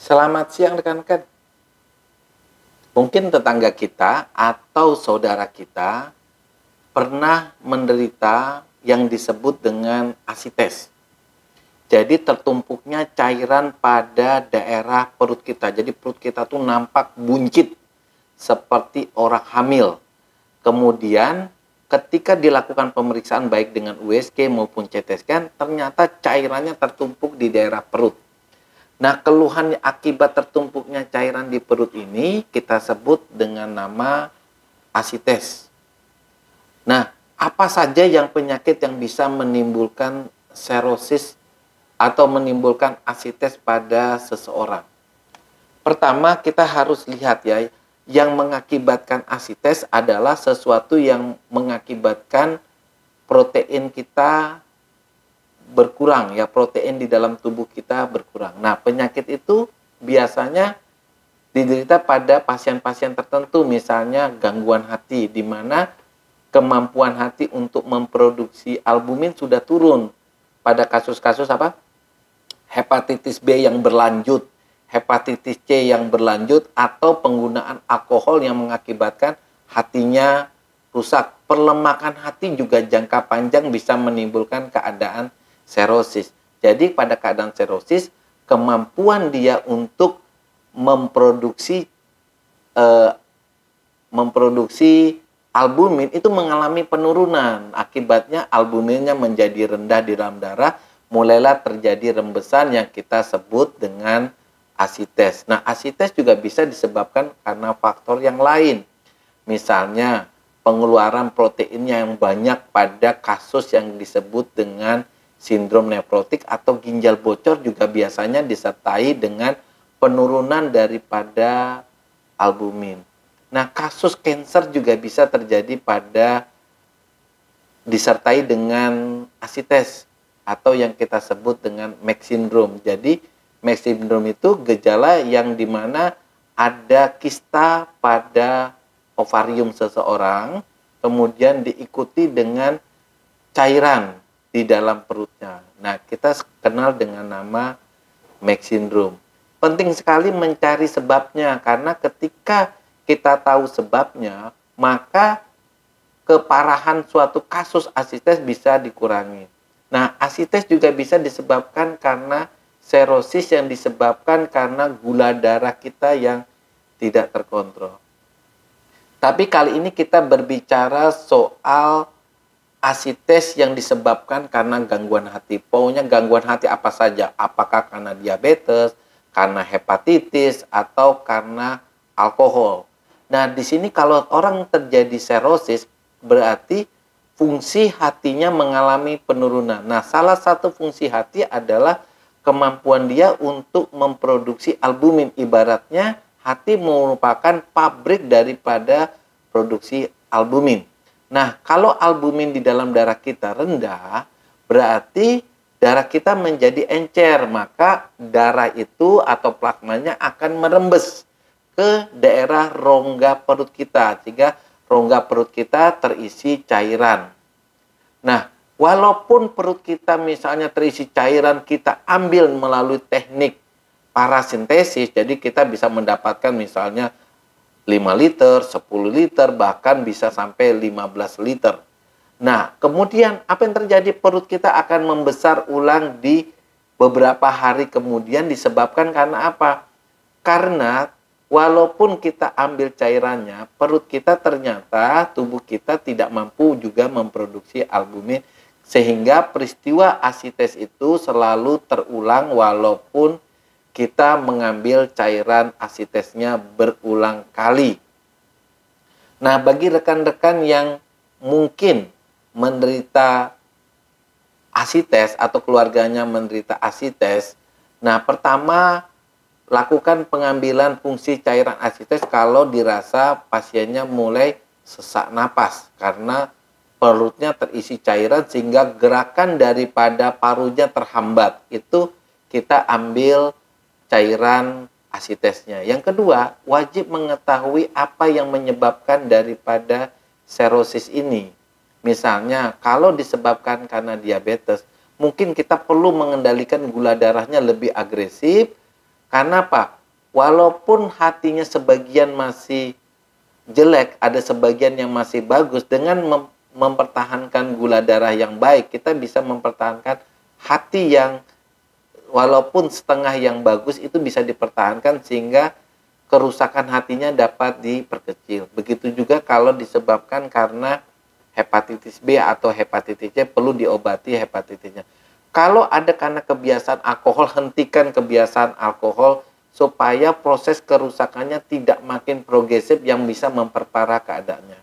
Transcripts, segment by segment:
Selamat siang rekan-rekan. Mungkin tetangga kita atau saudara kita pernah menderita yang disebut dengan asites. Jadi tertumpuknya cairan pada daerah perut kita. Jadi perut kita tuh nampak buncit seperti orang hamil. Kemudian ketika dilakukan pemeriksaan baik dengan USG maupun CT scan, ternyata cairannya tertumpuk di daerah perut. Nah, keluhan akibat tertumpuknya cairan di perut ini kita sebut dengan nama asites. Nah, apa saja yang penyakit yang bisa menimbulkan serosis atau menimbulkan asites pada seseorang? Pertama, kita harus lihat ya, yang mengakibatkan asites adalah sesuatu yang mengakibatkan protein kita berkurang, ya, protein di dalam tubuh kita berkurang. Nah, penyakit itu biasanya diderita pada pasien-pasien tertentu, misalnya gangguan hati, di mana kemampuan hati untuk memproduksi albumin sudah turun. Pada kasus-kasus apa? Hepatitis B yang berlanjut, hepatitis C yang berlanjut, atau penggunaan alkohol yang mengakibatkan hatinya rusak. Perlemakan hati juga jangka panjang bisa menimbulkan keadaan serosis. Jadi pada keadaan serosis, kemampuan dia untuk memproduksi albumin itu mengalami penurunan. Akibatnya albuminnya menjadi rendah di dalam darah, mulailah terjadi rembesan yang kita sebut dengan asites. Nah, asites juga bisa disebabkan karena faktor yang lain. Misalnya pengeluaran proteinnya yang banyak pada kasus yang disebut dengan sindrom nefrotik atau ginjal bocor juga biasanya disertai dengan penurunan daripada albumin. Nah, kasus kanker juga bisa terjadi disertai dengan asites atau yang kita sebut dengan MEC syndrome. Jadi, MEC syndrome itu gejala yang dimana ada kista pada ovarium seseorang, kemudian diikuti dengan cairan di dalam perutnya. Nah, kita kenal dengan nama MEC syndrome. Penting sekali mencari sebabnya, karena ketika kita tahu sebabnya, maka keparahan suatu kasus asites bisa dikurangi. Nah, asites juga bisa disebabkan karena serosis yang disebabkan karena gula darah kita yang tidak terkontrol. Tapi kali ini kita berbicara soal asites yang disebabkan karena gangguan hati. Pokoknya gangguan hati apa saja, apakah karena diabetes, karena hepatitis, atau karena alkohol. Nah, di sini kalau orang terjadi serosis, berarti fungsi hatinya mengalami penurunan. Nah, salah satu fungsi hati adalah kemampuan dia untuk memproduksi albumin. Ibaratnya hati merupakan pabrik daripada produksi albumin. Nah, kalau albumin di dalam darah kita rendah, berarti darah kita menjadi encer, maka darah itu atau plasmanya akan merembes ke daerah rongga perut kita, sehingga rongga perut kita terisi cairan. Nah, walaupun perut kita misalnya terisi cairan, kita ambil melalui teknik parasintesis, jadi kita bisa mendapatkan misalnya 5 liter, 10 liter, bahkan bisa sampai 15 liter. Nah, kemudian apa yang terjadi? Perut kita akan membesar ulang di beberapa hari kemudian disebabkan karena apa? Karena walaupun kita ambil cairannya, perut kita ternyata tubuh kita tidak mampu juga memproduksi albumin, sehingga peristiwa asites itu selalu terulang walaupun kita mengambil cairan asitesnya berulang kali. Nah, bagi rekan-rekan yang mungkin menderita asites atau keluarganya menderita asites, nah pertama lakukan pengambilan fungsi cairan asites kalau dirasa pasiennya mulai sesak napas karena perutnya terisi cairan sehingga gerakan daripada parunya terhambat. Itu kita ambil cairan asitesnya. Yang kedua, wajib mengetahui apa yang menyebabkan daripada serosis ini. Misalnya, kalau disebabkan karena diabetes, mungkin kita perlu mengendalikan gula darahnya lebih agresif, Karena apa? Walaupun hatinya sebagian masih jelek, ada sebagian yang masih bagus, dengan mempertahankan gula darah yang baik, kita bisa mempertahankan hati yang walaupun setengah yang bagus itu bisa dipertahankan sehingga kerusakan hatinya dapat diperkecil. Begitu juga kalau disebabkan karena hepatitis B atau hepatitis C, perlu diobati hepatitisnya. Kalau ada karena kebiasaan alkohol, hentikan kebiasaan alkohol supaya proses kerusakannya tidak makin progresif yang bisa memperparah keadaannya.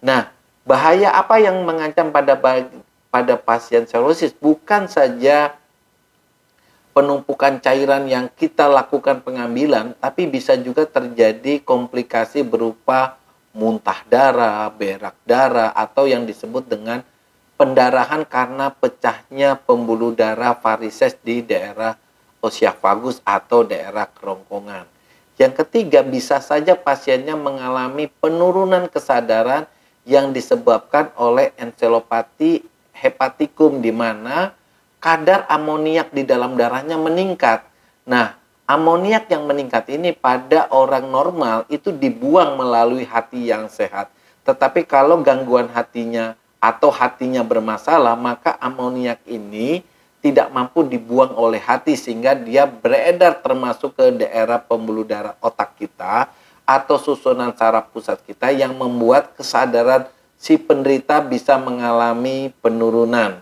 Nah, bahaya apa yang mengancam pada pasien cirrhosis? Bukan saja penumpukan cairan yang kita lakukan pengambilan, tapi bisa juga terjadi komplikasi berupa muntah darah, berak darah, atau yang disebut dengan pendarahan karena pecahnya pembuluh darah varises di daerah esophagus atau daerah kerongkongan. Yang ketiga, bisa saja pasiennya mengalami penurunan kesadaran yang disebabkan oleh enselopati hepatikum, di mana kadar amoniak di dalam darahnya meningkat. Nah, amoniak yang meningkat ini pada orang normal itu dibuang melalui hati yang sehat. Tetapi kalau gangguan hatinya atau hatinya bermasalah, maka amoniak ini tidak mampu dibuang oleh hati sehingga dia beredar termasuk ke daerah pembuluh darah otak kita atau susunan saraf pusat kita, yang membuat kesadaran si penderita bisa mengalami penurunan.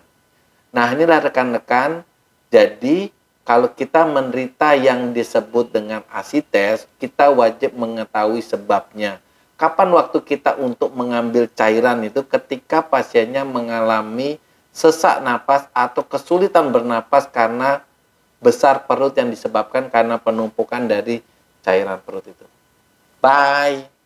Nah, inilah rekan-rekan, jadi kalau kita menderita yang disebut dengan asites, kita wajib mengetahui sebabnya. Kapan waktu kita untuk mengambil cairan itu? Ketika pasiennya mengalami sesak napas atau kesulitan bernapas karena besar perut yang disebabkan karena penumpukan dari cairan perut itu. Bye.